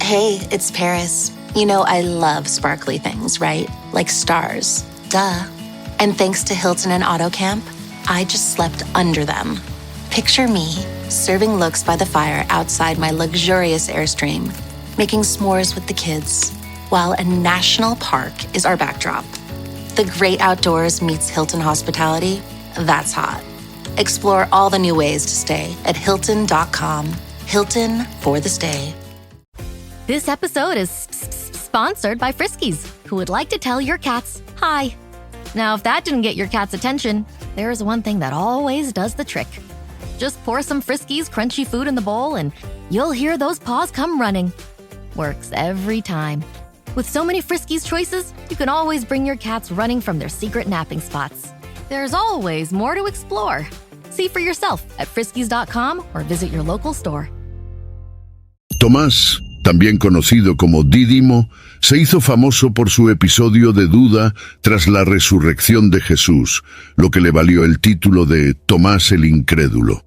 Hey, it's Paris. You know I love sparkly things, right? Like stars. Duh. And thanks to Hilton and AutoCamp, I just slept under them. Picture me, serving looks by the fire outside my luxurious Airstream, making s'mores with the kids, while a national park is our backdrop. The great outdoors meets Hilton hospitality. That's hot. Explore all the new ways to stay at Hilton.com. Hilton for the stay. This episode is sponsored by Friskies, who would like to tell your cats hi. Now, if that didn't get your cat's attention, there's one thing that always does the trick. Just pour some Friskies crunchy food in the bowl and you'll hear those paws come running. Works every time. With so many Friskies choices, you can always bring your cats running from their secret napping spots. There's always more to explore. See for yourself at friskies.com or visit your local store. Tomás, también conocido como Dídimo, se hizo famoso por su episodio de duda tras la resurrección de Jesús, lo que le valió el título de Tomás el Incrédulo.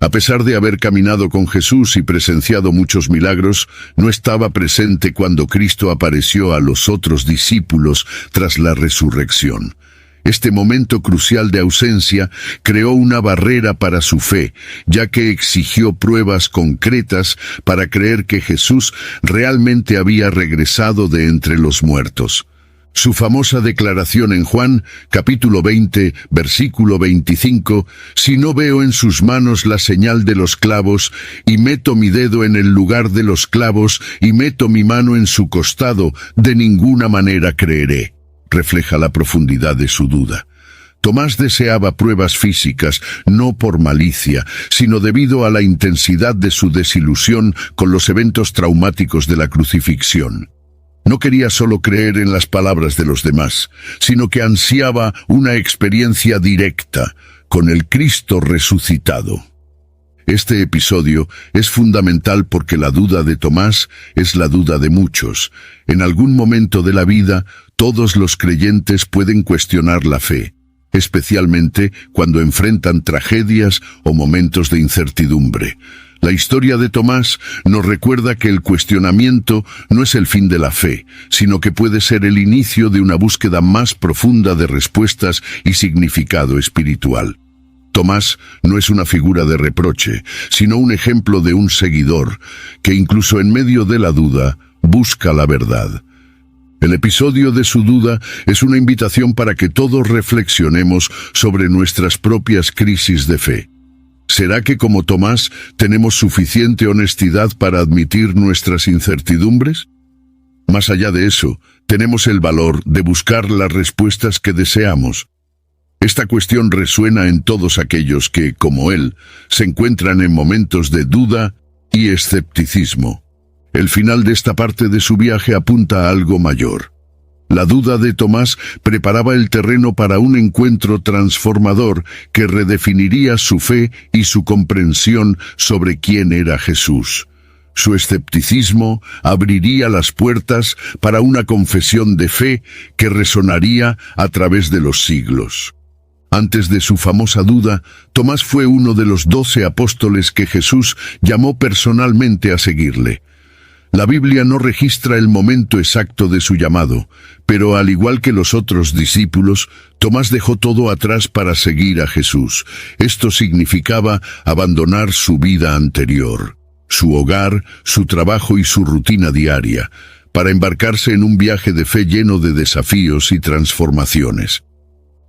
A pesar de haber caminado con Jesús y presenciado muchos milagros, no estaba presente cuando Cristo apareció a los otros discípulos tras la resurrección. Este momento crucial de ausencia creó una barrera para su fe, ya que exigió pruebas concretas para creer que Jesús realmente había regresado de entre los muertos. Su famosa declaración en Juan, capítulo 20, versículo 25, «Si no veo en sus manos la señal de los clavos, y meto mi dedo en el lugar de los clavos, y meto mi mano en su costado, de ninguna manera creeré», refleja la profundidad de su duda. Tomás deseaba pruebas físicas, no por malicia, sino debido a la intensidad de su desilusión con los eventos traumáticos de la crucifixión. No quería solo creer en las palabras de los demás, sino que ansiaba una experiencia directa con el Cristo resucitado. Este episodio es fundamental porque la duda de Tomás es la duda de muchos. En algún momento de la vida, todos los creyentes pueden cuestionar la fe, especialmente cuando enfrentan tragedias o momentos de incertidumbre. La historia de Tomás nos recuerda que el cuestionamiento no es el fin de la fe, sino que puede ser el inicio de una búsqueda más profunda de respuestas y significado espiritual. Tomás no es una figura de reproche, sino un ejemplo de un seguidor que incluso en medio de la duda busca la verdad. El episodio de su duda es una invitación para que todos reflexionemos sobre nuestras propias crisis de fe. ¿Será que como Tomás tenemos suficiente honestidad para admitir nuestras incertidumbres? Más allá de eso, tenemos el valor de buscar las respuestas que deseamos. Esta cuestión resuena en todos aquellos que, como él, se encuentran en momentos de duda y escepticismo. El final de esta parte de su viaje apunta a algo mayor. La duda de Tomás preparaba el terreno para un encuentro transformador que redefiniría su fe y su comprensión sobre quién era Jesús. Su escepticismo abriría las puertas para una confesión de fe que resonaría a través de los siglos. Antes de su famosa duda, Tomás fue uno de los 12 apóstoles que Jesús llamó personalmente a seguirle. La Biblia no registra el momento exacto de su llamado, pero al igual que los otros discípulos, Tomás dejó todo atrás para seguir a Jesús. Esto significaba abandonar su vida anterior, su hogar, su trabajo y su rutina diaria, para embarcarse en un viaje de fe lleno de desafíos y transformaciones.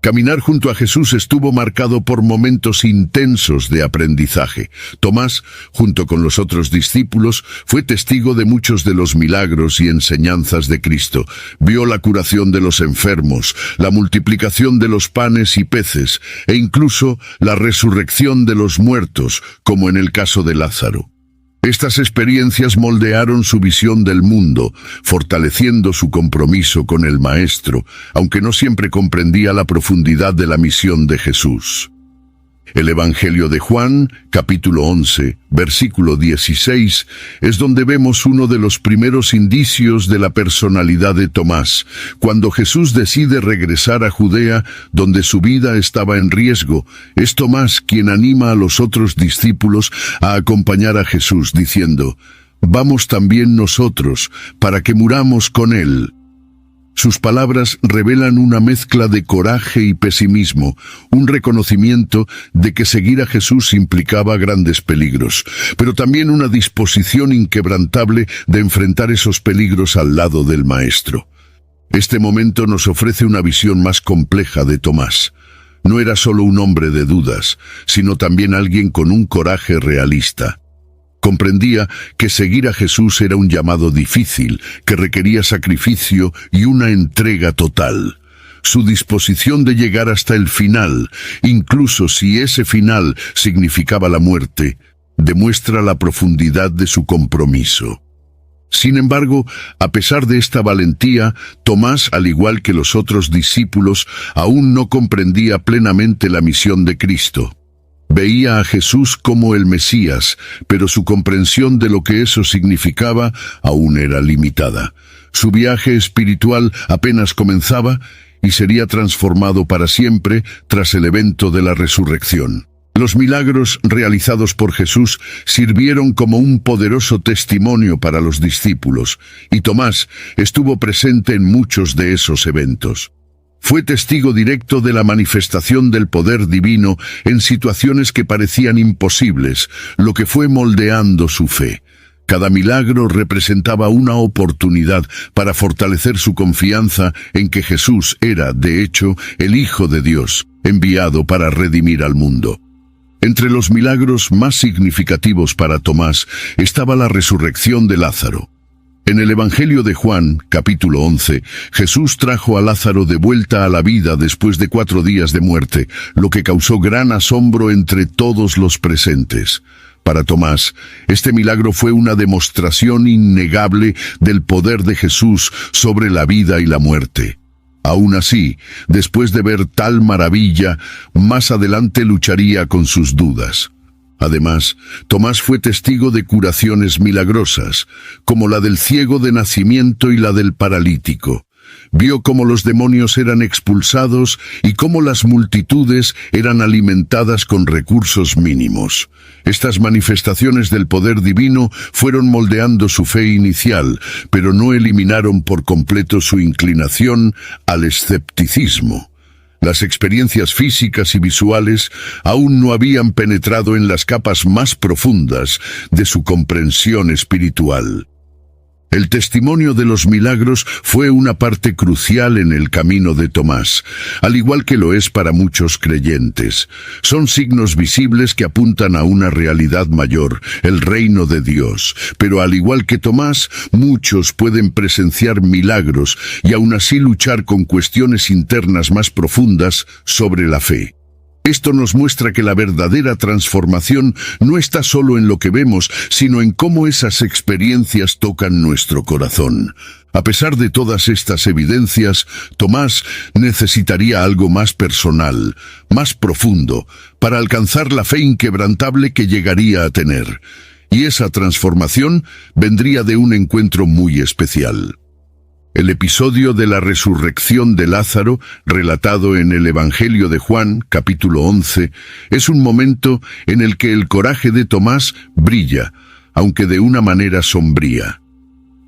Caminar junto a Jesús estuvo marcado por momentos intensos de aprendizaje. Tomás, junto con los otros discípulos, fue testigo de muchos de los milagros y enseñanzas de Cristo. Vio la curación de los enfermos, la multiplicación de los panes y peces, e incluso la resurrección de los muertos, como en el caso de Lázaro. Estas experiencias moldearon su visión del mundo, fortaleciendo su compromiso con el Maestro, aunque no siempre comprendía la profundidad de la misión de Jesús. El Evangelio de Juan, capítulo 11, versículo 16, es donde vemos uno de los primeros indicios de la personalidad de Tomás, cuando Jesús decide regresar a Judea, donde su vida estaba en riesgo. Es Tomás quien anima a los otros discípulos a acompañar a Jesús, diciendo: vamos también nosotros, para que muramos con Él. Sus palabras revelan una mezcla de coraje y pesimismo, un reconocimiento de que seguir a Jesús implicaba grandes peligros, pero también una disposición inquebrantable de enfrentar esos peligros al lado del Maestro. Este momento nos ofrece una visión más compleja de Tomás. No era solo un hombre de dudas, sino también alguien con un coraje realista. Comprendía que seguir a Jesús era un llamado difícil, que requería sacrificio y una entrega total. Su disposición de llegar hasta el final, incluso si ese final significaba la muerte, demuestra la profundidad de su compromiso. Sin embargo, a pesar de esta valentía, Tomás, al igual que los otros discípulos, aún no comprendía plenamente la misión de Cristo. Veía a Jesús como el Mesías, pero su comprensión de lo que eso significaba aún era limitada. Su viaje espiritual apenas comenzaba y sería transformado para siempre tras el evento de la resurrección. Los milagros realizados por Jesús sirvieron como un poderoso testimonio para los discípulos, y Tomás estuvo presente en muchos de esos eventos. Fue testigo directo de la manifestación del poder divino en situaciones que parecían imposibles, lo que fue moldeando su fe. Cada milagro representaba una oportunidad para fortalecer su confianza en que Jesús era, de hecho, el Hijo de Dios, enviado para redimir al mundo. Entre los milagros más significativos para Tomás estaba la resurrección de Lázaro. En el Evangelio de Juan, capítulo 11, Jesús trajo a Lázaro de vuelta a la vida después de 4 días de muerte, lo que causó gran asombro entre todos los presentes. Para Tomás, este milagro fue una demostración innegable del poder de Jesús sobre la vida y la muerte. Aún así, después de ver tal maravilla, más adelante lucharía con sus dudas. Además, Tomás fue testigo de curaciones milagrosas, como la del ciego de nacimiento y la del paralítico. Vio cómo los demonios eran expulsados y cómo las multitudes eran alimentadas con recursos mínimos. Estas manifestaciones del poder divino fueron moldeando su fe inicial, pero no eliminaron por completo su inclinación al escepticismo. Las experiencias físicas y visuales aún no habían penetrado en las capas más profundas de su comprensión espiritual. El testimonio de los milagros fue una parte crucial en el camino de Tomás, al igual que lo es para muchos creyentes. Son signos visibles que apuntan a una realidad mayor, el reino de Dios. Pero al igual que Tomás, muchos pueden presenciar milagros y aún así luchar con cuestiones internas más profundas sobre la fe. Esto nos muestra que la verdadera transformación no está solo en lo que vemos, sino en cómo esas experiencias tocan nuestro corazón. A pesar de todas estas evidencias, Tomás necesitaría algo más personal, más profundo, para alcanzar la fe inquebrantable que llegaría a tener. Y esa transformación vendría de un encuentro muy especial. El episodio de la resurrección de Lázaro, relatado en el Evangelio de Juan, capítulo 11, es un momento en el que el coraje de Tomás brilla, aunque de una manera sombría.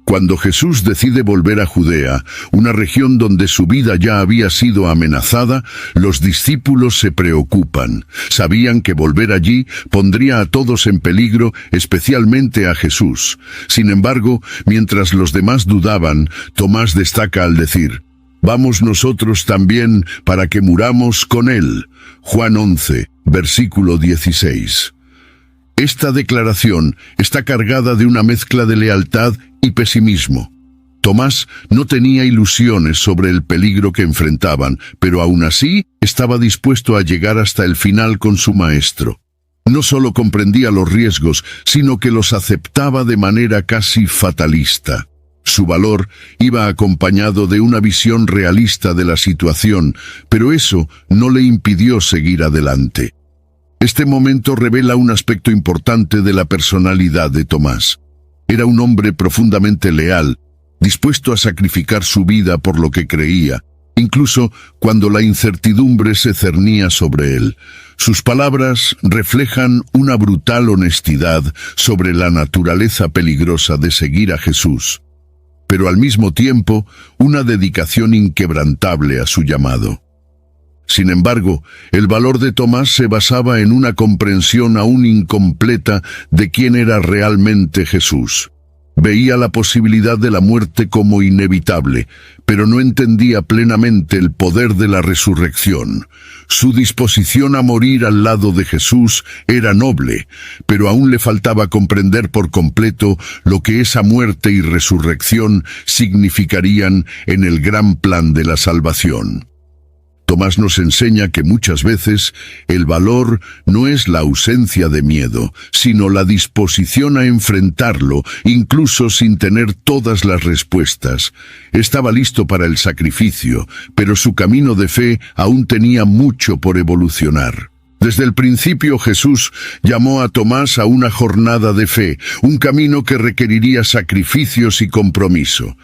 Cuando Jesús decide volver a Judea, una región donde su vida ya había sido amenazada, los discípulos se preocupan. Sabían que volver allí pondría a todos en peligro, especialmente a Jesús. Sin embargo, mientras los demás dudaban, Tomás destaca al decir: «Vamos nosotros también para que muramos con él». Juan 11, versículo 16. Esta declaración está cargada de una mezcla de lealtad y pesimismo. Tomás no tenía ilusiones sobre el peligro que enfrentaban, pero aún así estaba dispuesto a llegar hasta el final con su maestro. No solo comprendía los riesgos, sino que los aceptaba de manera casi fatalista. Su valor iba acompañado de una visión realista de la situación, pero eso no le impidió seguir adelante. Este momento revela un aspecto importante de la personalidad de Tomás. Era un hombre profundamente leal, dispuesto a sacrificar su vida por lo que creía, incluso cuando la incertidumbre se cernía sobre él. Sus palabras reflejan una brutal honestidad sobre la naturaleza peligrosa de seguir a Jesús, pero al mismo tiempo una dedicación inquebrantable a su llamado. Sin embargo, el valor de Tomás se basaba en una comprensión aún incompleta de quién era realmente Jesús. Veía la posibilidad de la muerte como inevitable, pero no entendía plenamente el poder de la resurrección. Su disposición a morir al lado de Jesús era noble, pero aún le faltaba comprender por completo lo que esa muerte y resurrección significarían en el gran plan de la salvación. Tomás nos enseña que muchas veces el valor no es la ausencia de miedo, sino la disposición a enfrentarlo, incluso sin tener todas las respuestas. Estaba listo para el sacrificio, pero su camino de fe aún tenía mucho por evolucionar. Desde el principio Jesús llamó a Tomás a una jornada de fe, un camino que requeriría sacrificios y compromiso.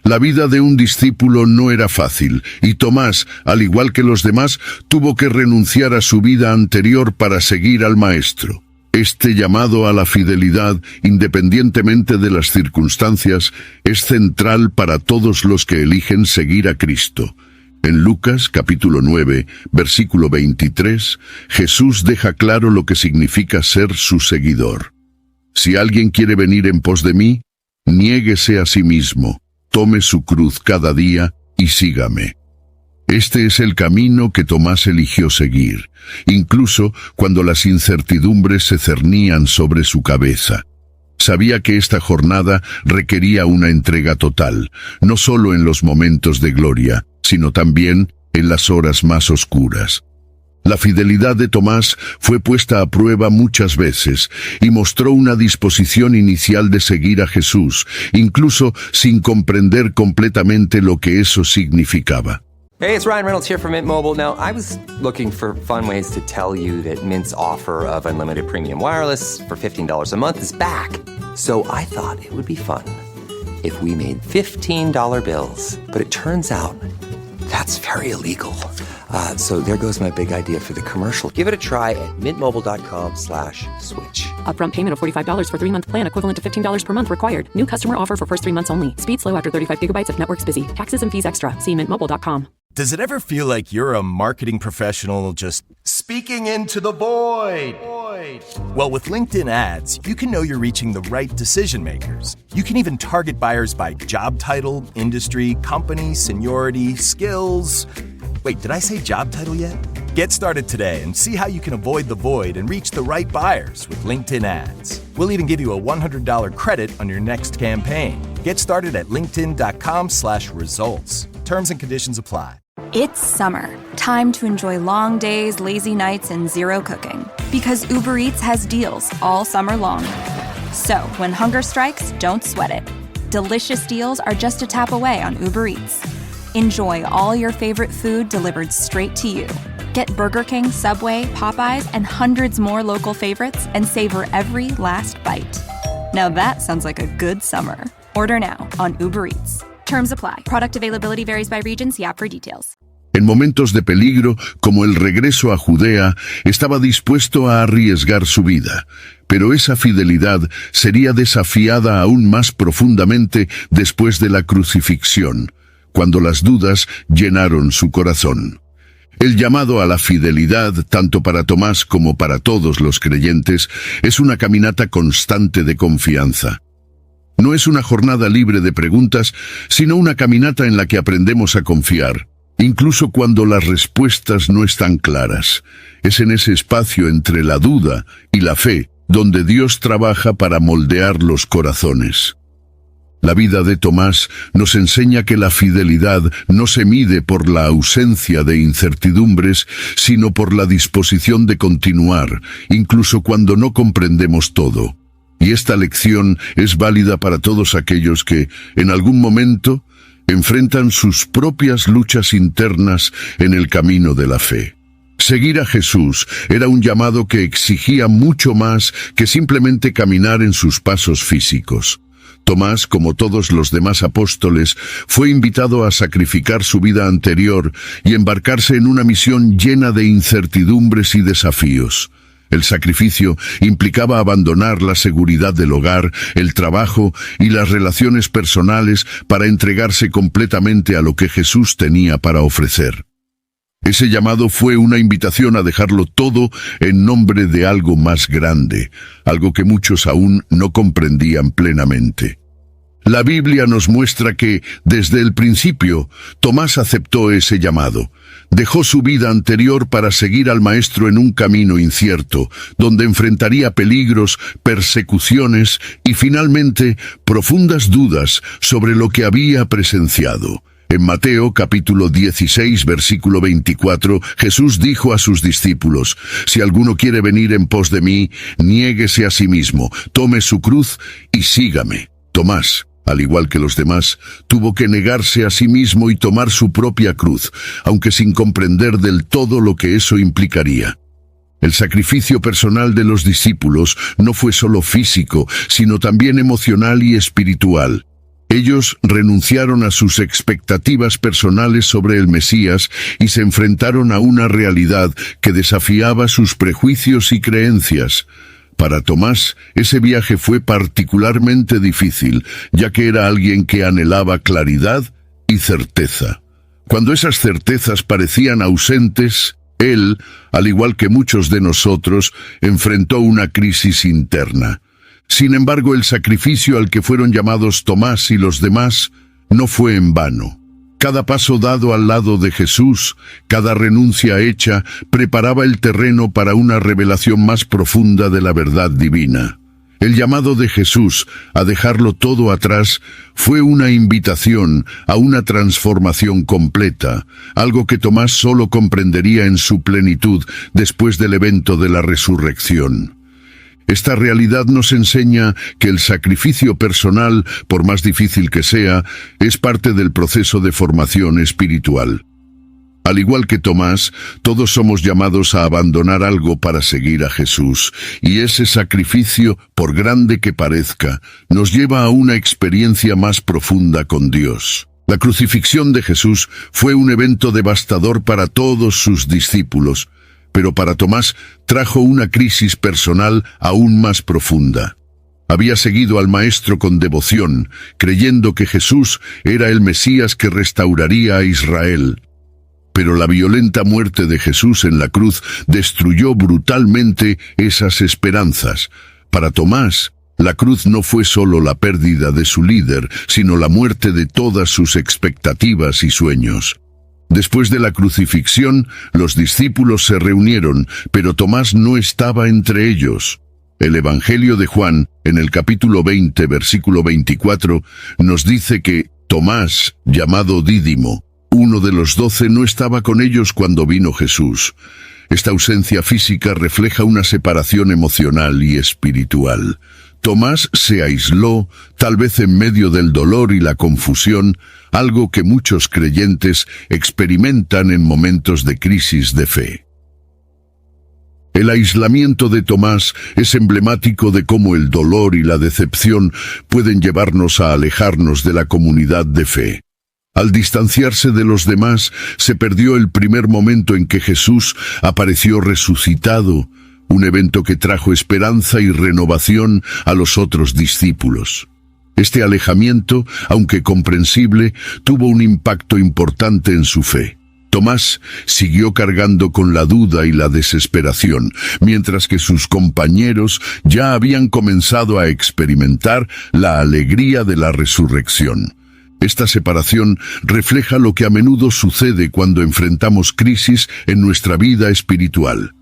La vida de un discípulo no era fácil, y Tomás, al igual que los demás, tuvo que renunciar a su vida anterior para seguir al Maestro. Este llamado a la fidelidad, independientemente de las circunstancias, es central para todos los que eligen seguir a Cristo. En Lucas, capítulo 9, versículo 23, Jesús deja claro lo que significa ser su seguidor. Si alguien quiere venir en pos de mí, niéguese a sí mismo. Tome su cruz cada día y sígame. Este es el camino que Tomás eligió seguir, incluso cuando las incertidumbres se cernían sobre su cabeza. Sabía que esta jornada requería una entrega total, no solo en los momentos de gloria, sino también en las horas más oscuras. La fidelidad de Tomás fue puesta a prueba muchas veces y mostró una disposición inicial de seguir a Jesús, incluso sin comprender completamente lo que eso significaba. Hey, it's Ryan Reynolds here from Mint Mobile. Now, I was looking for fun ways to tell you that Mint's offer of unlimited premium wireless for $15 a month is back. So I thought it would be fun if we made $15 bills. But it turns out that's very illegal. So there goes my big idea for the commercial. Give it a try at mintmobile.com/switch. Upfront payment of $45 for 3-month plan, equivalent to $15 per month required. New customer offer for first 3 months only. Speed slow after 35 gigabytes if network's busy. Taxes and fees extra. See mintmobile.com. Does it ever feel like you're a marketing professional just speaking into the void? Well, with LinkedIn ads, you can know you're reaching the right decision makers. You can even target buyers by job title, industry, company, seniority, skills. Wait, did I say job title yet? Get started today and see how you can avoid the void and reach the right buyers with LinkedIn ads. We'll even give you a $100 credit on your next campaign. Get started at linkedin.com/results. Terms and conditions apply. It's summer. Time to enjoy long days, lazy nights, and zero cooking. Because Uber Eats has deals all summer long. So, when hunger strikes, don't sweat it. Delicious deals are just a tap away on Uber Eats. Enjoy all your favorite food delivered straight to you. Get Burger King, Subway, Popeyes, and hundreds more local favorites and savor every last bite. Now that sounds like a good summer. Order now on Uber Eats. Terms apply. Product availability varies by region. See app for details. En momentos de peligro, como el regreso a Judea, estaba dispuesto a arriesgar su vida. Pero esa fidelidad sería desafiada aún más profundamente después de la crucifixión, cuando las dudas llenaron su corazón. El llamado a la fidelidad, tanto para Tomás como para todos los creyentes, es una caminata constante de confianza. No es una jornada libre de preguntas, sino una caminata en la que aprendemos a confiar, incluso cuando las respuestas no están claras. Es en ese espacio entre la duda y la fe donde Dios trabaja para moldear los corazones. La vida de Tomás nos enseña que la fidelidad no se mide por la ausencia de incertidumbres, sino por la disposición de continuar, incluso cuando no comprendemos todo. Y esta lección es válida para todos aquellos que, en algún momento, enfrentan sus propias luchas internas en el camino de la fe. Seguir a Jesús era un llamado que exigía mucho más que simplemente caminar en sus pasos físicos. Tomás, como todos los demás apóstoles, fue invitado a sacrificar su vida anterior y embarcarse en una misión llena de incertidumbres y desafíos. El sacrificio implicaba abandonar la seguridad del hogar, el trabajo y las relaciones personales para entregarse completamente a lo que Jesús tenía para ofrecer. Ese llamado fue una invitación a dejarlo todo en nombre de algo más grande, algo que muchos aún no comprendían plenamente. La Biblia nos muestra que, desde el principio, Tomás aceptó ese llamado. Dejó su vida anterior para seguir al Maestro en un camino incierto, donde enfrentaría peligros, persecuciones y, finalmente, profundas dudas sobre lo que había presenciado. En Mateo capítulo 16, versículo 24, Jesús dijo a sus discípulos: «Si alguno quiere venir en pos de mí, niéguese a sí mismo, tome su cruz y sígame». Tomás, al igual que los demás, tuvo que negarse a sí mismo y tomar su propia cruz, aunque sin comprender del todo lo que eso implicaría. El sacrificio personal de los discípulos no fue solo físico, sino también emocional y espiritual. Ellos renunciaron a sus expectativas personales sobre el Mesías y se enfrentaron a una realidad que desafiaba sus prejuicios y creencias. Para Tomás, ese viaje fue particularmente difícil, ya que era alguien que anhelaba claridad y certeza. Cuando esas certezas parecían ausentes, él, al igual que muchos de nosotros, enfrentó una crisis interna. Sin embargo, el sacrificio al que fueron llamados Tomás y los demás no fue en vano. Cada paso dado al lado de Jesús, cada renuncia hecha, preparaba el terreno para una revelación más profunda de la verdad divina. El llamado de Jesús a dejarlo todo atrás fue una invitación a una transformación completa, algo que Tomás solo comprendería en su plenitud después del evento de la resurrección. Esta realidad nos enseña que el sacrificio personal, por más difícil que sea, es parte del proceso de formación espiritual. Al igual que Tomás, todos somos llamados a abandonar algo para seguir a Jesús, y ese sacrificio, por grande que parezca, nos lleva a una experiencia más profunda con Dios. La crucifixión de Jesús fue un evento devastador para todos sus discípulos, pero para Tomás trajo una crisis personal aún más profunda. Había seguido al Maestro con devoción, creyendo que Jesús era el Mesías que restauraría a Israel. Pero la violenta muerte de Jesús en la cruz destruyó brutalmente esas esperanzas. Para Tomás, la cruz no fue solo la pérdida de su líder, sino la muerte de todas sus expectativas y sueños. Después de la crucifixión, los discípulos se reunieron, pero Tomás no estaba entre ellos. El Evangelio de Juan, en el capítulo 20, versículo 24, nos dice que Tomás, llamado Dídimo, uno de los 12, no estaba con ellos cuando vino Jesús. Esta ausencia física refleja una separación emocional y espiritual. Tomás se aisló, tal vez en medio del dolor y la confusión, algo que muchos creyentes experimentan en momentos de crisis de fe. El aislamiento de Tomás es emblemático de cómo el dolor y la decepción pueden llevarnos a alejarnos de la comunidad de fe. Al distanciarse de los demás, se perdió el primer momento en que Jesús apareció resucitado, un evento que trajo esperanza y renovación a los otros discípulos. Este alejamiento, aunque comprensible, tuvo un impacto importante en su fe. Tomás siguió cargando con la duda y la desesperación, mientras que sus compañeros ya habían comenzado a experimentar la alegría de la resurrección. Esta separación refleja lo que a menudo sucede cuando enfrentamos crisis en nuestra vida espiritual.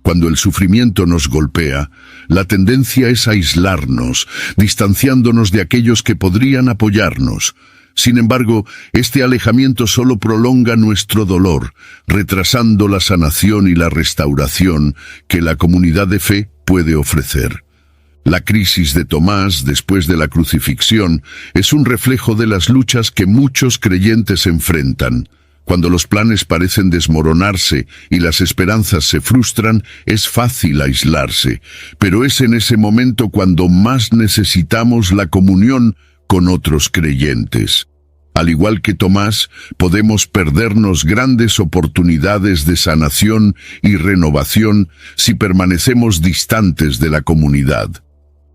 Cuando el sufrimiento nos golpea, la tendencia es aislarnos, distanciándonos de aquellos que podrían apoyarnos. Sin embargo, este alejamiento solo prolonga nuestro dolor, retrasando la sanación y la restauración que la comunidad de fe puede ofrecer. La crisis de Tomás después de la crucifixión es un reflejo de las luchas que muchos creyentes enfrentan. Cuando los planes parecen desmoronarse y las esperanzas se frustran, es fácil aislarse, pero es en ese momento cuando más necesitamos la comunión con otros creyentes. Al igual que Tomás, podemos perdernos grandes oportunidades de sanación y renovación si permanecemos distantes de la comunidad.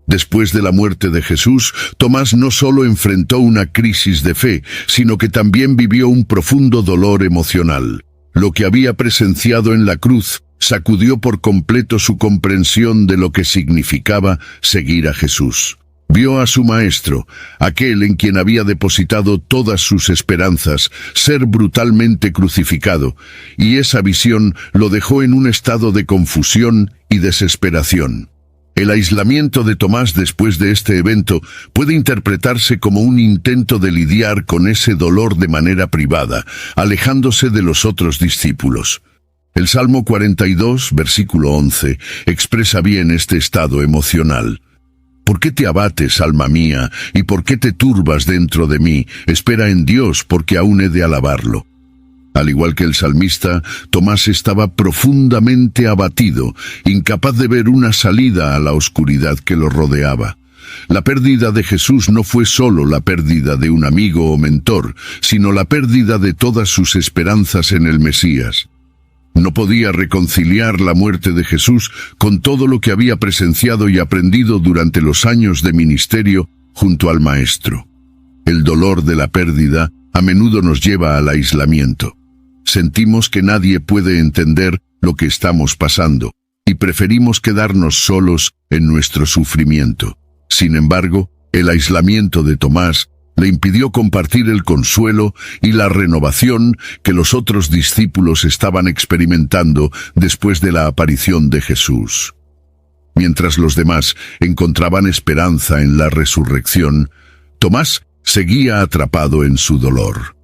Después de la muerte de Jesús, Tomás no solo enfrentó una crisis de fe, sino que también vivió un profundo dolor emocional. Lo que había presenciado en la cruz sacudió por completo su comprensión de lo que significaba seguir a Jesús. Vio a su maestro, aquel en quien había depositado todas sus esperanzas, ser brutalmente crucificado, y esa visión lo dejó en un estado de confusión y desesperación. El aislamiento de Tomás después de este evento puede interpretarse como un intento de lidiar con ese dolor de manera privada, alejándose de los otros discípulos. El Salmo 42, versículo 11, expresa bien este estado emocional. ¿Por qué te abates, alma mía, y por qué te turbas dentro de mí? Espera en Dios, porque aún he de alabarlo. Al igual que el salmista, Tomás estaba profundamente abatido, incapaz de ver una salida a la oscuridad que lo rodeaba. La pérdida de Jesús no fue solo la pérdida de un amigo o mentor, sino la pérdida de todas sus esperanzas en el Mesías. No podía reconciliar la muerte de Jesús con todo lo que había presenciado y aprendido durante los años de ministerio junto al Maestro. El dolor de la pérdida a menudo nos lleva al aislamiento. Sentimos que nadie puede entender lo que estamos pasando y preferimos quedarnos solos en nuestro sufrimiento. Sin embargo, el aislamiento de Tomás le impidió compartir el consuelo y la renovación que los otros discípulos estaban experimentando después de la aparición de Jesús. Mientras los demás encontraban esperanza en la resurrección, Tomás seguía atrapado en su dolor.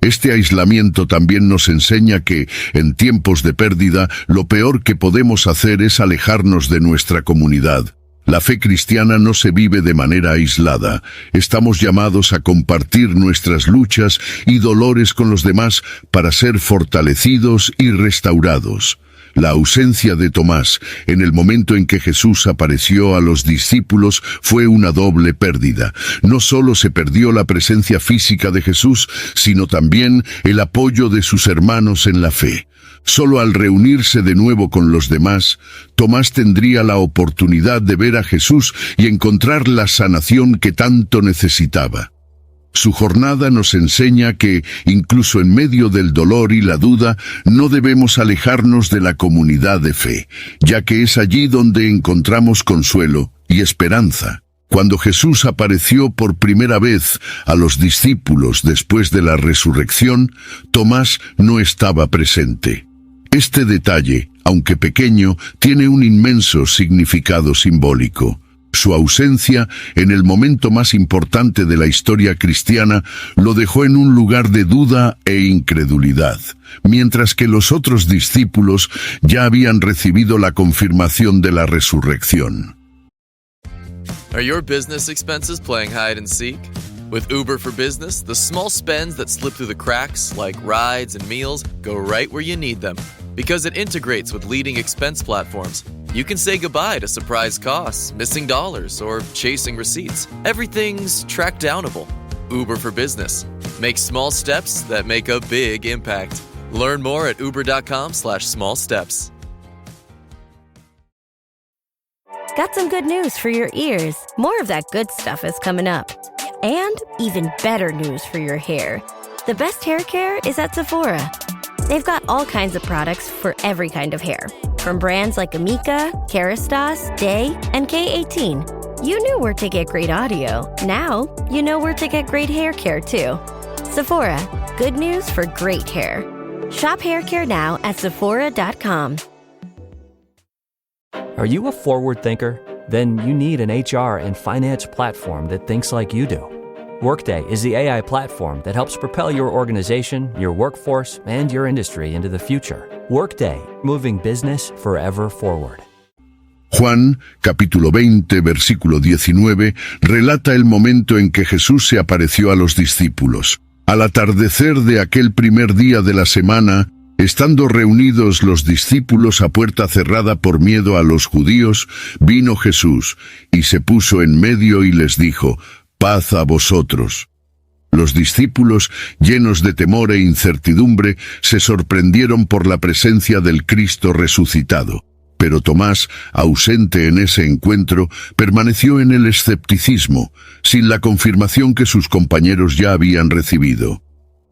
Este aislamiento también nos enseña que, en tiempos de pérdida, lo peor que podemos hacer es alejarnos de nuestra comunidad. La fe cristiana no se vive de manera aislada. Estamos llamados a compartir nuestras luchas y dolores con los demás para ser fortalecidos y restaurados. La ausencia de Tomás en el momento en que Jesús apareció a los discípulos fue una doble pérdida. No solo se perdió la presencia física de Jesús, sino también el apoyo de sus hermanos en la fe. Solo al reunirse de nuevo con los demás, Tomás tendría la oportunidad de ver a Jesús y encontrar la sanación que tanto necesitaba. Su jornada nos enseña que, incluso en medio del dolor y la duda, no debemos alejarnos de la comunidad de fe, ya que es allí donde encontramos consuelo y esperanza. Cuando Jesús apareció por primera vez a los discípulos después de la resurrección, Tomás no estaba presente. Este detalle, aunque pequeño, tiene un inmenso significado simbólico. Su ausencia, en el momento más importante de la historia cristiana, lo dejó en un lugar de duda e incredulidad, mientras que los otros discípulos ya habían recibido la confirmación de la resurrección. Are your business expenses playing hide and seek? With Uber for Business, the small spends that slip through the cracks, like rides and meals, go right where you need them. Because it integrates with leading expense platforms, you can say goodbye to surprise costs, missing dollars, or chasing receipts. Everything's track downable. Uber for Business. Make small steps that make a big impact. Learn more at uber.com/small steps. Got some good news for your ears. More of that good stuff is coming up. And even better news for your hair. The best hair care is at Sephora. They've got all kinds of products for every kind of hair. From brands like Amika, Kerastase, Day, and K18. You knew where to get great audio. Now, you know where to get great hair care too. Sephora, good news for great hair. Shop hair care now at Sephora.com. Are you a forward thinker? Then you need an HR and finance platform that thinks like you do. Workday is the AI platform that helps propel your organization, your workforce, and your industry into the future. Workday, moving business forever forward. Juan, capítulo 20, versículo 19, relata el momento en que Jesús se apareció a los discípulos. Al atardecer de aquel primer día de la semana, estando reunidos los discípulos a puerta cerrada por miedo a los judíos, vino Jesús y se puso en medio y les dijo: «Paz a vosotros». Los discípulos, llenos de temor e incertidumbre, se sorprendieron por la presencia del Cristo resucitado. Pero Tomás, ausente en ese encuentro, permaneció en el escepticismo, sin la confirmación que sus compañeros ya habían recibido.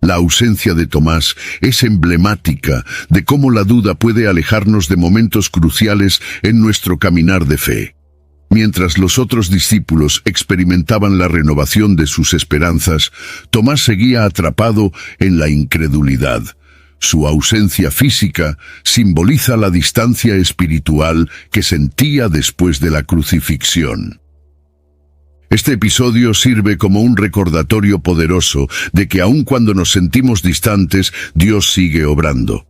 La ausencia de Tomás es emblemática de cómo la duda puede alejarnos de momentos cruciales en nuestro caminar de fe. Mientras los otros discípulos experimentaban la renovación de sus esperanzas, Tomás seguía atrapado en la incredulidad. Su ausencia física simboliza la distancia espiritual que sentía después de la crucifixión. Este episodio sirve como un recordatorio poderoso de que aun cuando nos sentimos distantes, Dios sigue obrando.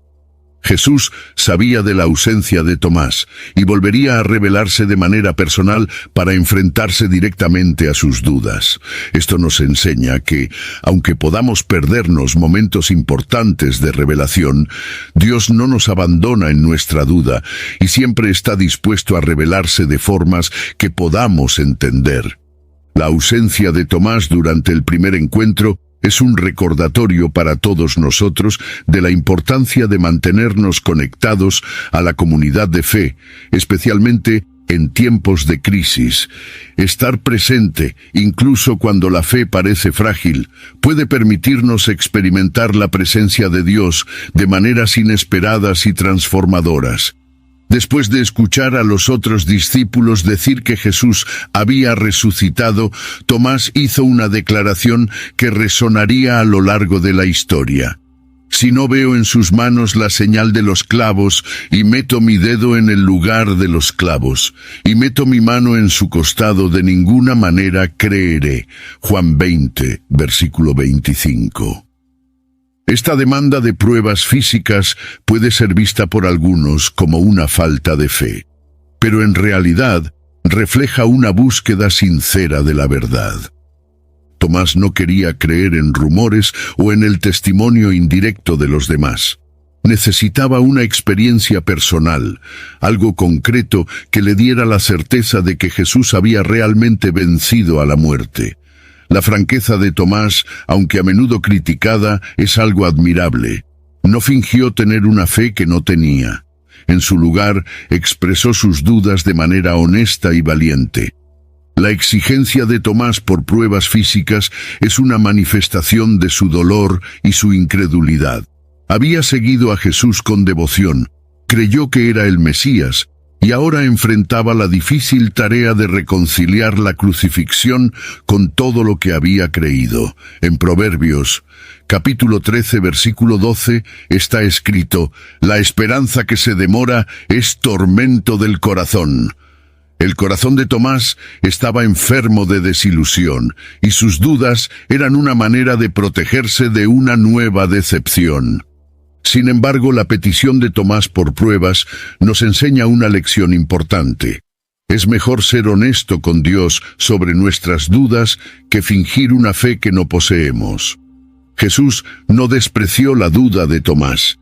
Jesús sabía de la ausencia de Tomás y volvería a revelarse de manera personal para enfrentarse directamente a sus dudas. Esto nos enseña que, aunque podamos perdernos momentos importantes de revelación, Dios no nos abandona en nuestra duda y siempre está dispuesto a revelarse de formas que podamos entender. La ausencia de Tomás durante el primer encuentro es un recordatorio para todos nosotros de la importancia de mantenernos conectados a la comunidad de fe, especialmente en tiempos de crisis. Estar presente, incluso cuando la fe parece frágil, puede permitirnos experimentar la presencia de Dios de maneras inesperadas y transformadoras. Después de escuchar a los otros discípulos decir que Jesús había resucitado, Tomás hizo una declaración que resonaría a lo largo de la historia. «Si no veo en sus manos la señal de los clavos, y meto mi dedo en el lugar de los clavos, y meto mi mano en su costado, de ninguna manera creeré». Juan 20, versículo 25. Esta demanda de pruebas físicas puede ser vista por algunos como una falta de fe, pero en realidad refleja una búsqueda sincera de la verdad. Tomás no quería creer en rumores o en el testimonio indirecto de los demás. Necesitaba una experiencia personal, algo concreto que le diera la certeza de que Jesús había realmente vencido a la muerte. La franqueza de Tomás, aunque a menudo criticada, es algo admirable. No fingió tener una fe que no tenía. En su lugar, expresó sus dudas de manera honesta y valiente. La exigencia de Tomás por pruebas físicas es una manifestación de su dolor y su incredulidad. Había seguido a Jesús con devoción, creyó que era el Mesías, y ahora enfrentaba la difícil tarea de reconciliar la crucifixión con todo lo que había creído. En Proverbios, capítulo 13, versículo 12, está escrito: «La esperanza que se demora es tormento del corazón». El corazón de Tomás estaba enfermo de desilusión, y sus dudas eran una manera de protegerse de una nueva decepción. Sin embargo, la petición de Tomás por pruebas nos enseña una lección importante. Es mejor ser honesto con Dios sobre nuestras dudas que fingir una fe que no poseemos. Jesús no despreció la duda de Tomás.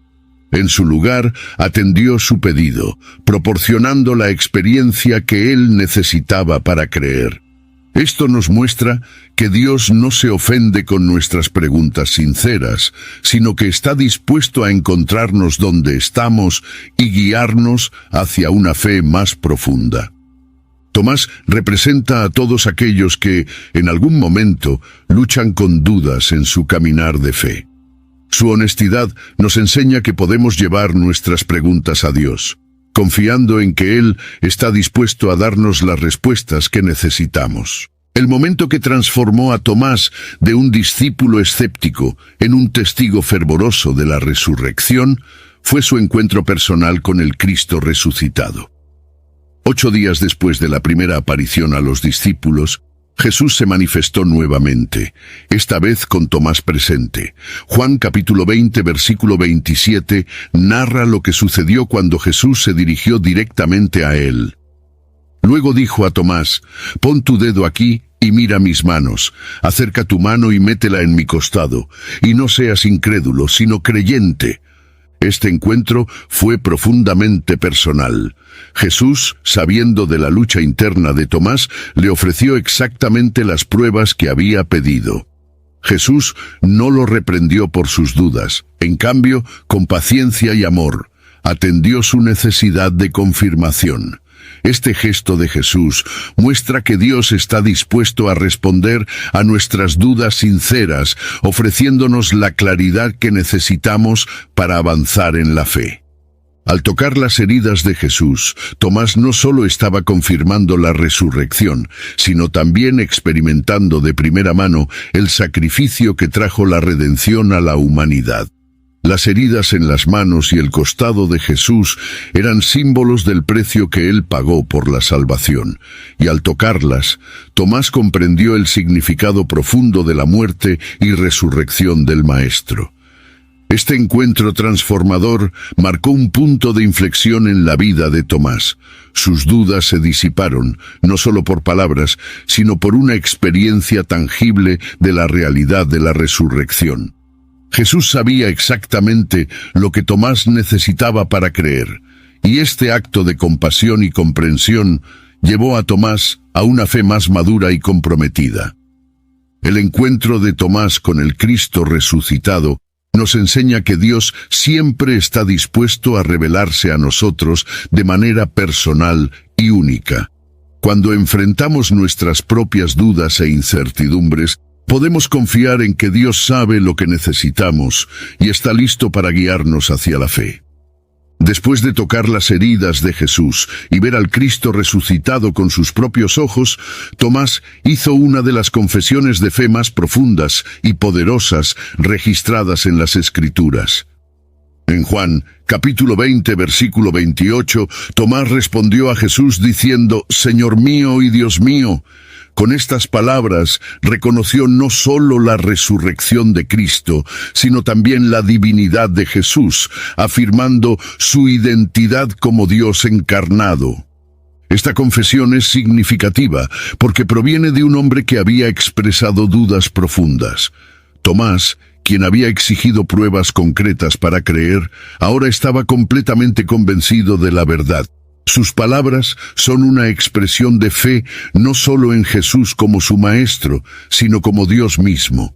En su lugar, atendió su pedido, proporcionando la experiencia que él necesitaba para creer. Esto nos muestra que Dios no se ofende con nuestras preguntas sinceras, sino que está dispuesto a encontrarnos donde estamos y guiarnos hacia una fe más profunda. Tomás representa a todos aquellos que, en algún momento, luchan con dudas en su caminar de fe. Su honestidad nos enseña que podemos llevar nuestras preguntas a Dios, confiando en que Él está dispuesto a darnos las respuestas que necesitamos. El momento que transformó a Tomás de un discípulo escéptico en un testigo fervoroso de la resurrección fue su encuentro personal con el Cristo resucitado. 8 días después de la primera aparición a los discípulos, Jesús se manifestó nuevamente, esta vez con Tomás presente. Juan capítulo 20, versículo 27, narra lo que sucedió cuando Jesús se dirigió directamente a él. Luego dijo a Tomás: «Pon tu dedo aquí y mira mis manos. Acerca tu mano y métela en mi costado, y no seas incrédulo, sino creyente. Este encuentro fue profundamente personal. Jesús, sabiendo de la lucha interna de Tomás, le ofreció exactamente las pruebas que había pedido. Jesús no lo reprendió por sus dudas. En cambio, con paciencia y amor, atendió su necesidad de confirmación. Este gesto de Jesús muestra que Dios está dispuesto a responder a nuestras dudas sinceras, ofreciéndonos la claridad que necesitamos para avanzar en la fe. Al tocar las heridas de Jesús, Tomás no solo estaba confirmando la resurrección, sino también experimentando de primera mano el sacrificio que trajo la redención a la humanidad. Las heridas en las manos y el costado de Jesús eran símbolos del precio que Él pagó por la salvación, y al tocarlas, Tomás comprendió el significado profundo de la muerte y resurrección del Maestro. Este encuentro transformador marcó un punto de inflexión en la vida de Tomás. Sus dudas se disiparon, no solo por palabras, sino por una experiencia tangible de la realidad de la resurrección. Jesús sabía exactamente lo que Tomás necesitaba para creer, y este acto de compasión y comprensión llevó a Tomás a una fe más madura y comprometida. El encuentro de Tomás con el Cristo resucitado nos enseña que Dios siempre está dispuesto a revelarse a nosotros de manera personal y única. Cuando enfrentamos nuestras propias dudas e incertidumbres, podemos confiar en que Dios sabe lo que necesitamos y está listo para guiarnos hacia la fe. Después de tocar las heridas de Jesús y ver al Cristo resucitado con sus propios ojos, Tomás hizo una de las confesiones de fe más profundas y poderosas registradas en las Escrituras. En Juan, capítulo 20, versículo 28, Tomás respondió a Jesús diciendo: «Señor mío y Dios mío». Con estas palabras reconoció no solo la resurrección de Cristo, sino también la divinidad de Jesús, afirmando su identidad como Dios encarnado. Esta confesión es significativa porque proviene de un hombre que había expresado dudas profundas. Tomás, quien había exigido pruebas concretas para creer, ahora estaba completamente convencido de la verdad. Sus palabras son una expresión de fe no solo en Jesús como su Maestro, sino como Dios mismo.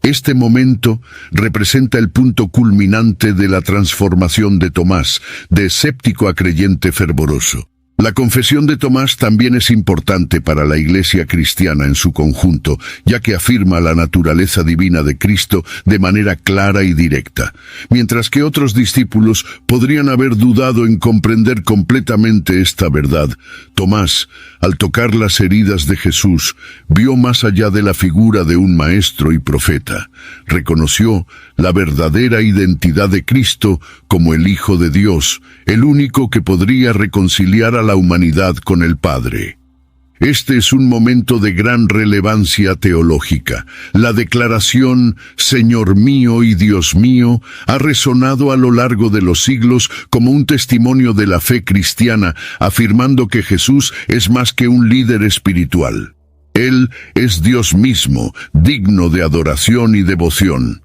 Este momento representa el punto culminante de la transformación de Tomás, de escéptico a creyente fervoroso. La confesión de Tomás también es importante para la Iglesia cristiana en su conjunto, ya que afirma la naturaleza divina de Cristo de manera clara y directa. Mientras que otros discípulos podrían haber dudado en comprender completamente esta verdad, Tomás, al tocar las heridas de Jesús, vio más allá de la figura de un maestro y profeta. Reconoció la verdadera identidad de Cristo como el Hijo de Dios, el único que podría reconciliar a la humanidad con el Padre. Este es un momento de gran relevancia teológica. La declaración «Señor mío y Dios mío» ha resonado a lo largo de los siglos como un testimonio de la fe cristiana, afirmando que Jesús es más que un líder espiritual. Él es Dios mismo, digno de adoración y devoción.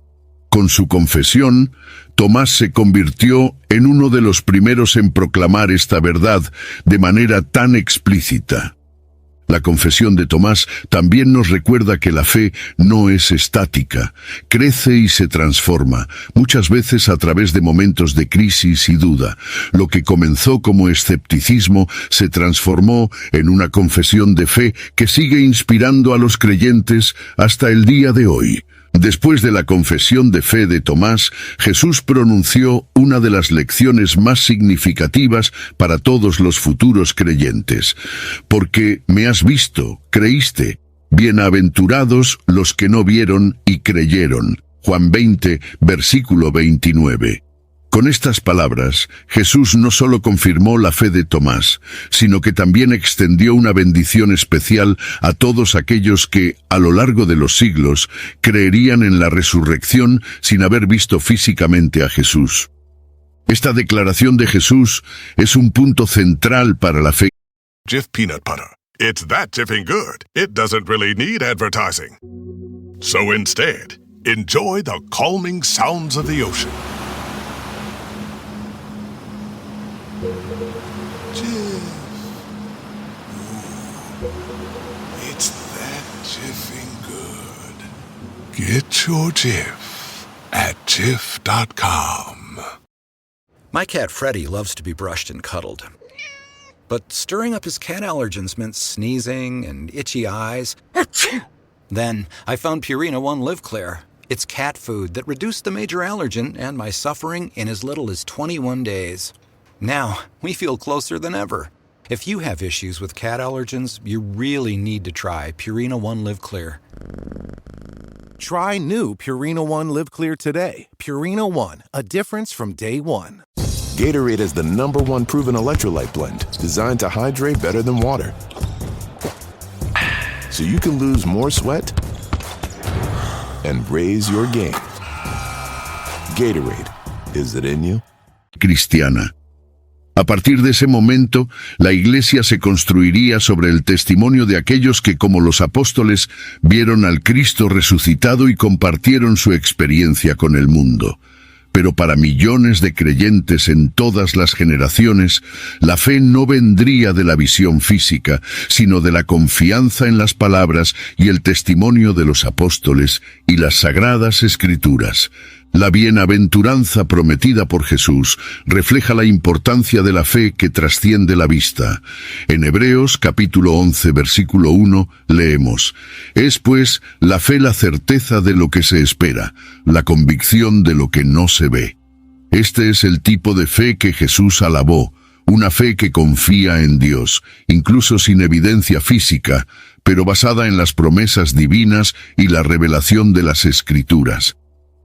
Con su confesión, Tomás se convirtió en uno de los primeros en proclamar esta verdad de manera tan explícita. La confesión de Tomás también nos recuerda que la fe no es estática, crece y se transforma, muchas veces a través de momentos de crisis y duda. Lo que comenzó como escepticismo se transformó en una confesión de fe que sigue inspirando a los creyentes hasta el día de hoy. Después de la confesión de fe de Tomás, Jesús pronunció una de las lecciones más significativas para todos los futuros creyentes. Porque me has visto, creíste. Bienaventurados los que no vieron y creyeron. Juan 20, versículo 29. Con estas palabras, Jesús no solo confirmó la fe de Tomás, sino que también extendió una bendición especial a todos aquellos que, a lo largo de los siglos, creerían en la resurrección sin haber visto físicamente a Jesús. Esta declaración de Jesús es un punto central para la fe. Jif Peanut Butter. It's that Jiffing good, it doesn't really need advertising. So instead, enjoy the calming sounds of the ocean. Jif. Ooh, it's that Jiffing good. Get your Jif at Jif.com. My cat Freddie loves to be brushed and cuddled. But stirring up his cat allergens meant sneezing and itchy eyes. Then I found Purina One Live Clear. It's cat food that reduced the major allergen and my suffering in as little as 21 days. Now, we feel closer than ever. If you have issues with cat allergens, you really need to try Purina One Live Clear. Try new Purina One Live Clear today. Purina One, a difference from day one. Gatorade is the #1 proven electrolyte blend, designed to hydrate better than water. So you can lose more sweat and raise your game. Gatorade, is it in you? Cristiana. A partir de ese momento, la Iglesia se construiría sobre el testimonio de aquellos que, como los apóstoles, vieron al Cristo resucitado y compartieron su experiencia con el mundo. Pero para millones de creyentes en todas las generaciones, la fe no vendría de la visión física, sino de la confianza en las palabras y el testimonio de los apóstoles y las sagradas Escrituras. La bienaventuranza prometida por Jesús refleja la importancia de la fe que trasciende la vista. En Hebreos capítulo 11, versículo 1, leemos: «Es pues la fe la certeza de lo que se espera, la convicción de lo que no se ve». Este es el tipo de fe que Jesús alabó, una fe que confía en Dios, incluso sin evidencia física, pero basada en las promesas divinas y la revelación de las Escrituras.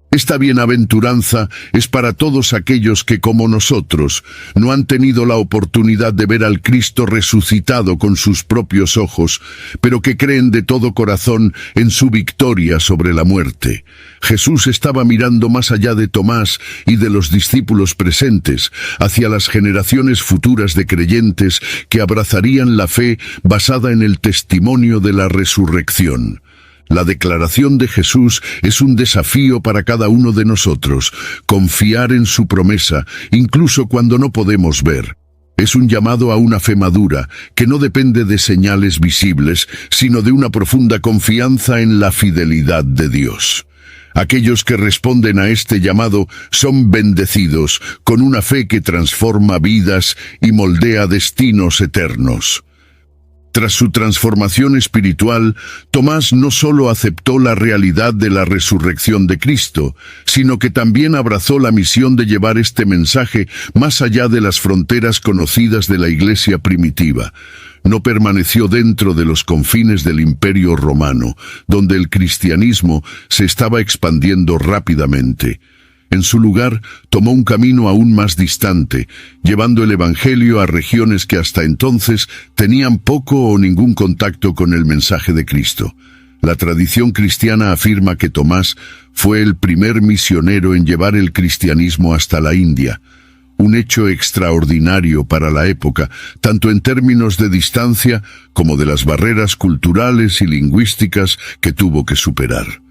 Esta bienaventuranza es para todos aquellos que, como nosotros, no han tenido la oportunidad de ver al Cristo resucitado con sus propios ojos, pero que creen de todo corazón en su victoria sobre la muerte. Jesús estaba mirando más allá de Tomás y de los discípulos presentes, hacia las generaciones futuras de creyentes que abrazarían la fe basada en el testimonio de la resurrección. La declaración de Jesús es un desafío para cada uno de nosotros, confiar en su promesa, incluso cuando no podemos ver. Es un llamado a una fe madura, que no depende de señales visibles, sino de una profunda confianza en la fidelidad de Dios. Aquellos que responden a este llamado son bendecidos, con una fe que transforma vidas y moldea destinos eternos. Tras su transformación espiritual, Tomás no solo aceptó la realidad de la resurrección de Cristo, sino que también abrazó la misión de llevar este mensaje más allá de las fronteras conocidas de la Iglesia primitiva. No permaneció dentro de los confines del Imperio Romano, donde el cristianismo se estaba expandiendo rápidamente. En su lugar, tomó un camino aún más distante, llevando el Evangelio a regiones que hasta entonces tenían poco o ningún contacto con el mensaje de Cristo. La tradición cristiana afirma que Tomás fue el primer misionero en llevar el cristianismo hasta la India, un hecho extraordinario para la época, tanto en términos de distancia como de las barreras culturales y lingüísticas que tuvo que superar.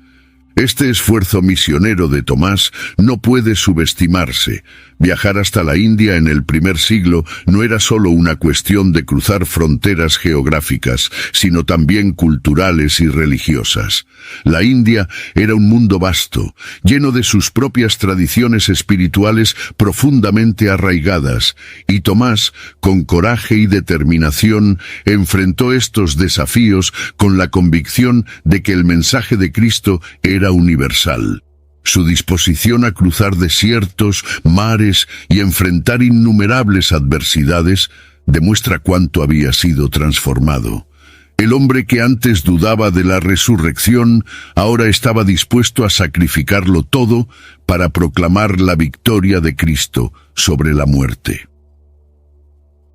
Este esfuerzo misionero de Tomás no puede subestimarse. Viajar hasta la India en el primer siglo no era solo una cuestión de cruzar fronteras geográficas, sino también culturales y religiosas. La India era un mundo vasto, lleno de sus propias tradiciones espirituales profundamente arraigadas, y Tomás, con coraje y determinación, enfrentó estos desafíos con la convicción de que el mensaje de Cristo era universal. Su disposición a cruzar desiertos, mares y enfrentar innumerables adversidades demuestra cuánto había sido transformado. El hombre que antes dudaba de la resurrección ahora estaba dispuesto a sacrificarlo todo para proclamar la victoria de Cristo sobre la muerte.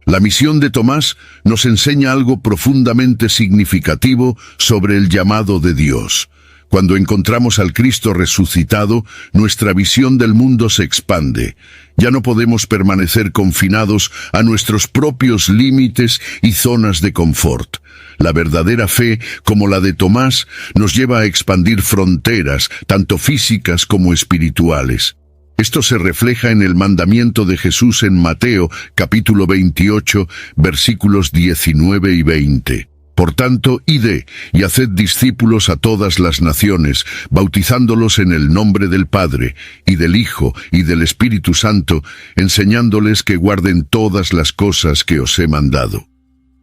La misión de Tomás nos enseña algo profundamente significativo sobre el llamado de Dios. Cuando encontramos al Cristo resucitado, nuestra visión del mundo se expande. Ya no podemos permanecer confinados a nuestros propios límites y zonas de confort. La verdadera fe, como la de Tomás, nos lleva a expandir fronteras, tanto físicas como espirituales. Esto se refleja en el mandamiento de Jesús en Mateo, capítulo 28, versículos 19 y 20. Por tanto, id y haced discípulos a todas las naciones, bautizándolos en el nombre del Padre, y del Hijo, y del Espíritu Santo, enseñándoles que guarden todas las cosas que os he mandado.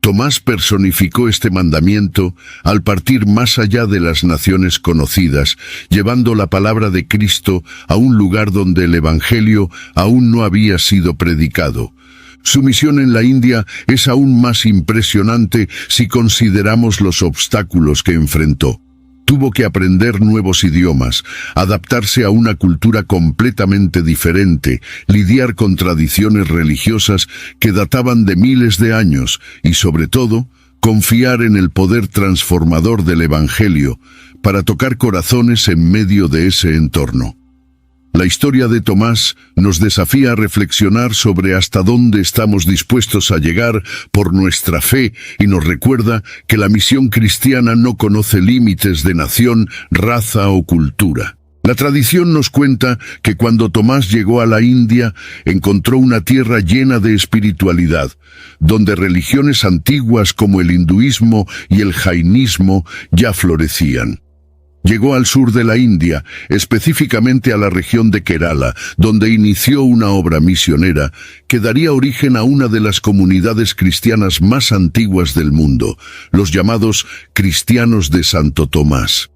Tomás personificó este mandamiento al partir más allá de las naciones conocidas, llevando la palabra de Cristo a un lugar donde el Evangelio aún no había sido predicado. Su misión en la India es aún más impresionante si consideramos los obstáculos que enfrentó. Tuvo que aprender nuevos idiomas, adaptarse a una cultura completamente diferente, lidiar con tradiciones religiosas que databan de miles de años y, sobre todo, confiar en el poder transformador del Evangelio para tocar corazones en medio de ese entorno. La historia de Tomás nos desafía a reflexionar sobre hasta dónde estamos dispuestos a llegar por nuestra fe y nos recuerda que la misión cristiana no conoce límites de nación, raza o cultura. La tradición nos cuenta que cuando Tomás llegó a la India, encontró una tierra llena de espiritualidad, donde religiones antiguas como el hinduismo y el jainismo ya florecían. Llegó al sur de la India, específicamente a la región de Kerala, donde inició una obra misionera que daría origen a una de las comunidades cristianas más antiguas del mundo, los llamados cristianos de Santo Tomás.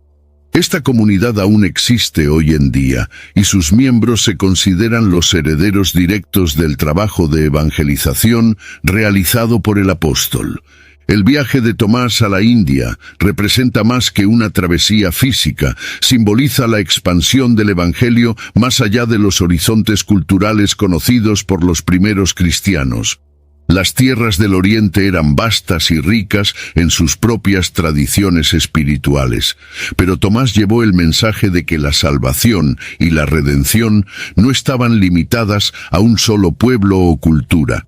Esta comunidad aún existe hoy en día, y sus miembros se consideran los herederos directos del trabajo de evangelización realizado por el apóstol. El viaje de Tomás a la India representa más que una travesía física, simboliza la expansión del Evangelio más allá de los horizontes culturales conocidos por los primeros cristianos. Las tierras del Oriente eran vastas y ricas en sus propias tradiciones espirituales, pero Tomás llevó el mensaje de que la salvación y la redención no estaban limitadas a un solo pueblo o cultura.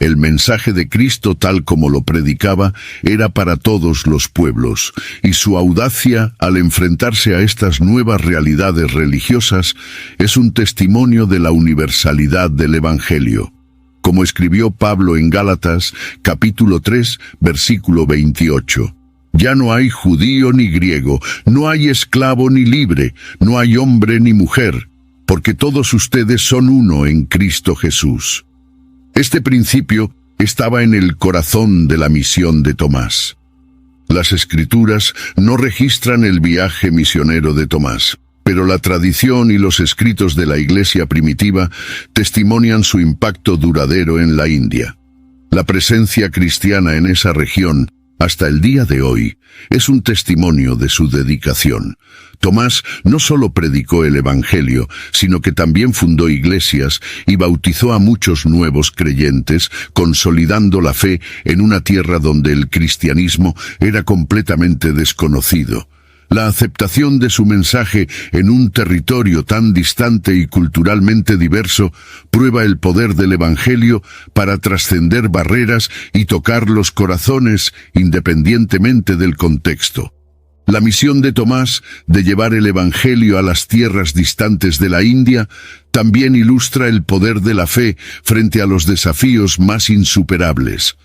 El mensaje de Cristo, tal como lo predicaba, era para todos los pueblos, y su audacia al enfrentarse a estas nuevas realidades religiosas es un testimonio de la universalidad del Evangelio. Como escribió Pablo en Gálatas, capítulo 3, versículo 28. Ya no hay judío ni griego, no hay esclavo ni libre, no hay hombre ni mujer, porque todos ustedes son uno en Cristo Jesús. Este principio estaba en el corazón de la misión de Tomás. Las Escrituras no registran el viaje misionero de Tomás, pero la tradición y los escritos de la Iglesia primitiva testimonian su impacto duradero en la India. La presencia cristiana en esa región, hasta el día de hoy, es un testimonio de su dedicación. Tomás no solo predicó el Evangelio, sino que también fundó iglesias y bautizó a muchos nuevos creyentes, consolidando la fe en una tierra donde el cristianismo era completamente desconocido. La aceptación de su mensaje en un territorio tan distante y culturalmente diverso prueba el poder del Evangelio para trascender barreras y tocar los corazones independientemente del contexto. La misión de Tomás de llevar el Evangelio a las tierras distantes de la India también ilustra el poder de la fe frente a los desafíos más insuperables.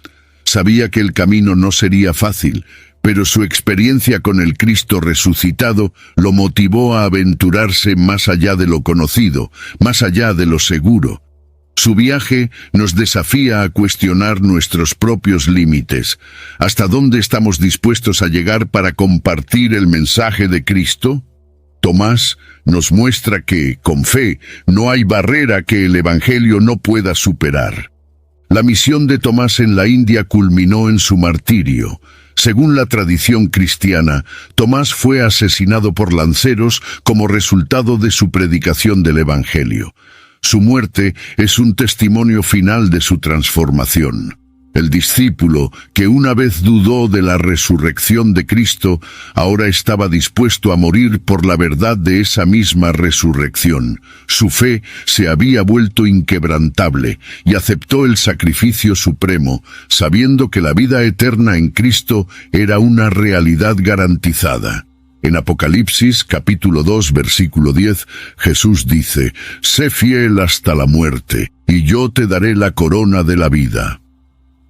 Sabía que el camino no sería fácil, pero su experiencia con el Cristo resucitado lo motivó a aventurarse más allá de lo conocido, más allá de lo seguro. Su viaje nos desafía a cuestionar nuestros propios límites. ¿Hasta dónde estamos dispuestos a llegar para compartir el mensaje de Cristo? Tomás nos muestra que, con fe, no hay barrera que el Evangelio no pueda superar. La misión de Tomás en la India culminó en su martirio. Según la tradición cristiana, Tomás fue asesinado por lanceros como resultado de su predicación del Evangelio. Su muerte es un testimonio final de su transformación. El discípulo, que una vez dudó de la resurrección de Cristo, ahora estaba dispuesto a morir por la verdad de esa misma resurrección. Su fe se había vuelto inquebrantable y aceptó el sacrificio supremo, sabiendo que la vida eterna en Cristo era una realidad garantizada. En Apocalipsis, capítulo 2, versículo 10, Jesús dice: «Sé fiel hasta la muerte, y yo te daré la corona de la vida».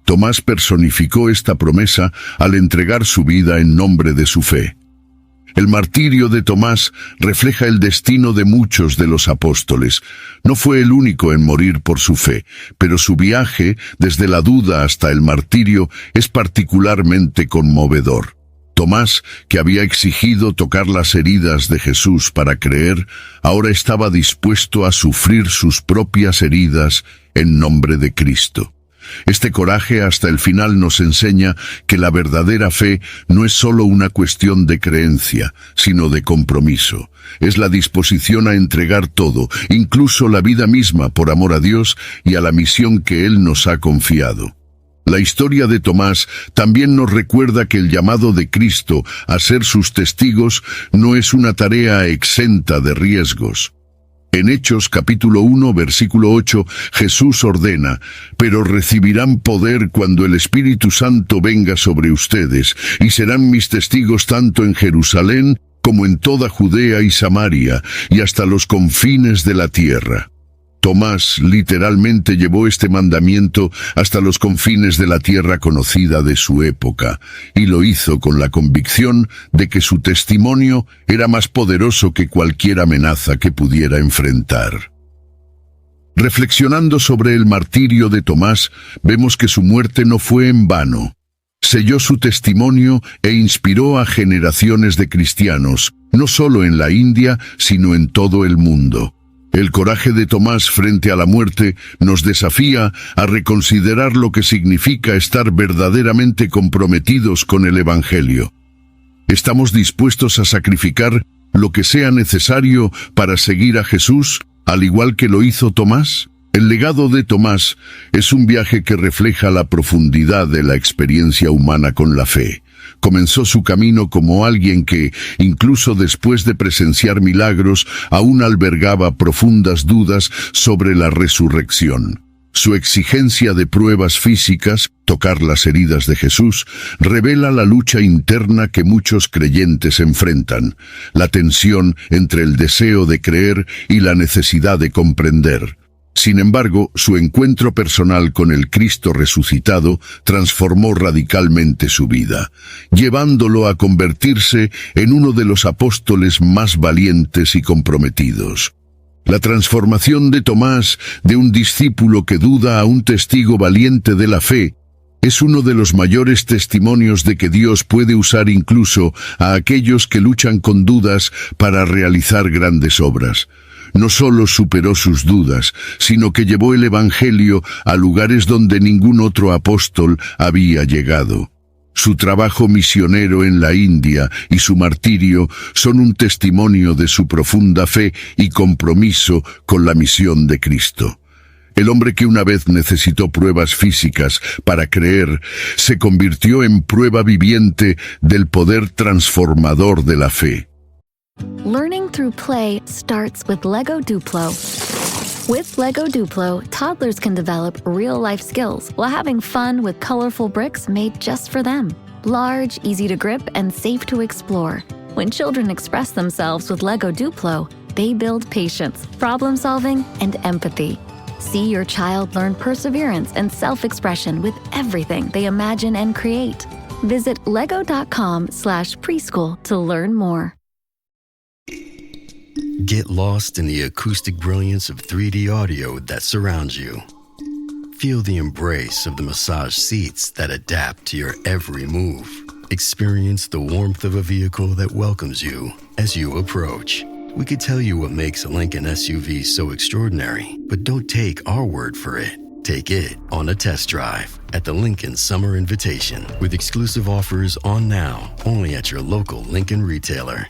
Tomás personificó esta promesa al entregar su vida en nombre de su fe. El martirio de Tomás refleja el destino de muchos de los apóstoles. No fue el único en morir por su fe, pero su viaje, desde la duda hasta el martirio, es particularmente conmovedor. Tomás, que había exigido tocar las heridas de Jesús para creer, ahora estaba dispuesto a sufrir sus propias heridas en nombre de Cristo. Este coraje hasta el final nos enseña que la verdadera fe no es solo una cuestión de creencia, sino de compromiso. Es la disposición a entregar todo, incluso la vida misma, por amor a Dios y a la misión que Él nos ha confiado. La historia de Tomás también nos recuerda que el llamado de Cristo a ser sus testigos no es una tarea exenta de riesgos. En Hechos capítulo 1, versículo 8, Jesús ordena: «Pero recibirán poder cuando el Espíritu Santo venga sobre ustedes, y serán mis testigos tanto en Jerusalén como en toda Judea y Samaria, y hasta los confines de la tierra». Tomás literalmente llevó este mandamiento hasta los confines de la tierra conocida de su época, y lo hizo con la convicción de que su testimonio era más poderoso que cualquier amenaza que pudiera enfrentar. Reflexionando sobre el martirio de Tomás, vemos que su muerte no fue en vano. Selló su testimonio e inspiró a generaciones de cristianos, no solo en la India, sino en todo el mundo. El coraje de Tomás frente a la muerte nos desafía a reconsiderar lo que significa estar verdaderamente comprometidos con el Evangelio. ¿Estamos dispuestos a sacrificar lo que sea necesario para seguir a Jesús, al igual que lo hizo Tomás? El legado de Tomás es un viaje que refleja la profundidad de la experiencia humana con la fe. Comenzó su camino como alguien que, incluso después de presenciar milagros, aún albergaba profundas dudas sobre la resurrección. Su exigencia de pruebas físicas, tocar las heridas de Jesús, revela la lucha interna que muchos creyentes enfrentan, la tensión entre el deseo de creer y la necesidad de comprender. Sin embargo, su encuentro personal con el Cristo resucitado transformó radicalmente su vida, llevándolo a convertirse en uno de los apóstoles más valientes y comprometidos. La transformación de Tomás, de un discípulo que duda a un testigo valiente de la fe, es uno de los mayores testimonios de que Dios puede usar incluso a aquellos que luchan con dudas para realizar grandes obras. No solo superó sus dudas, sino que llevó el Evangelio a lugares donde ningún otro apóstol había llegado. Su trabajo misionero en la India y su martirio son un testimonio de su profunda fe y compromiso con la misión de Cristo. El hombre que una vez necesitó pruebas físicas para creer, se convirtió en prueba viviente del poder transformador de la fe. Learning through play starts with Lego Duplo. With Lego Duplo, toddlers can develop real-life skills while having fun with colorful bricks made just for them. Large, easy to grip, and safe to explore. When children express themselves with Lego Duplo, they build patience, problem-solving, and empathy. See your child learn perseverance and self-expression with everything they imagine and create. Visit lego.com/preschool to learn more. Get lost in the acoustic brilliance of 3D audio that surrounds you. Feel the embrace of the massage seats that adapt to your every move. Experience the warmth of a vehicle that welcomes you as you approach. We could tell you what makes a Lincoln SUV so extraordinary, but don't take our word for it. Take it on a test drive at the Lincoln Summer Invitation, with exclusive offers on now, only at your local Lincoln retailer.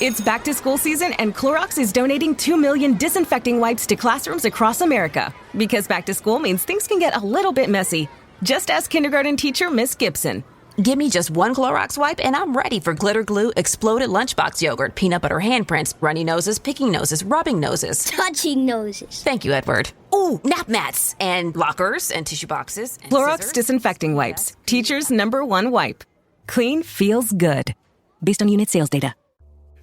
It's back to school season, and Clorox is donating 2 million disinfecting wipes to classrooms across America. Because back to school means things can get a little bit messy. Just ask kindergarten teacher Miss Gibson. Give me just one Clorox wipe and I'm ready for glitter glue, exploded lunchbox yogurt, peanut butter handprints, runny noses, picking noses, rubbing noses. Touching noses. Thank you, Edward. Ooh, nap mats and lockers and tissue boxes. And Clorox scissors. disinfecting wipes. Teacher's #1 wipe. Clean feels good. Based on unit sales data.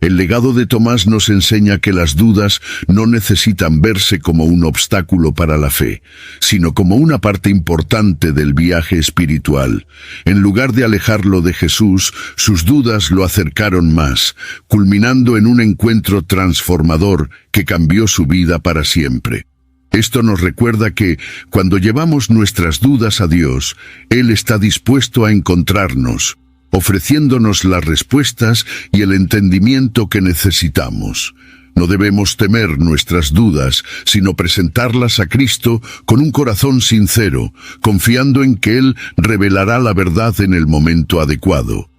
El legado de Tomás nos enseña que las dudas no necesitan verse como un obstáculo para la fe, sino como una parte importante del viaje espiritual. En lugar de alejarlo de Jesús, sus dudas lo acercaron más, culminando en un encuentro transformador que cambió su vida para siempre. Esto nos recuerda que, cuando llevamos nuestras dudas a Dios, Él está dispuesto a encontrarnos, ofreciéndonos las respuestas y el entendimiento que necesitamos. No debemos temer nuestras dudas, sino presentarlas a Cristo con un corazón sincero, confiando en que Él revelará la verdad en el momento adecuado.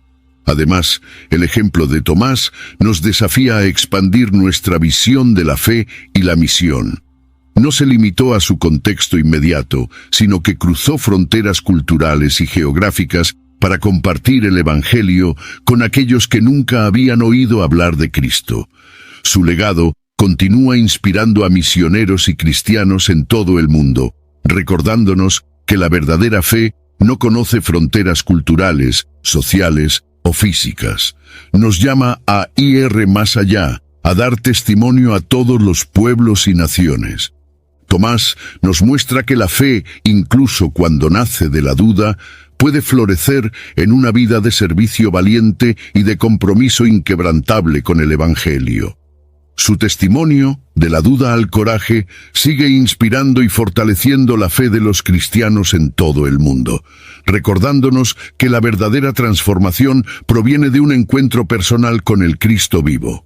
Además, el ejemplo de Tomás nos desafía a expandir nuestra visión de la fe y la misión. No se limitó a su contexto inmediato, sino que cruzó fronteras culturales y geográficas para compartir el Evangelio con aquellos que nunca habían oído hablar de Cristo. Su legado continúa inspirando a misioneros y cristianos en todo el mundo, recordándonos que la verdadera fe no conoce fronteras culturales, sociales o físicas. Nos llama a ir más allá, a dar testimonio a todos los pueblos y naciones. Tomás nos muestra que la fe, incluso cuando nace de la duda, puede florecer en una vida de servicio valiente y de compromiso inquebrantable con el Evangelio. Su testimonio, de la duda al coraje, sigue inspirando y fortaleciendo la fe de los cristianos en todo el mundo, recordándonos que la verdadera transformación proviene de un encuentro personal con el Cristo vivo.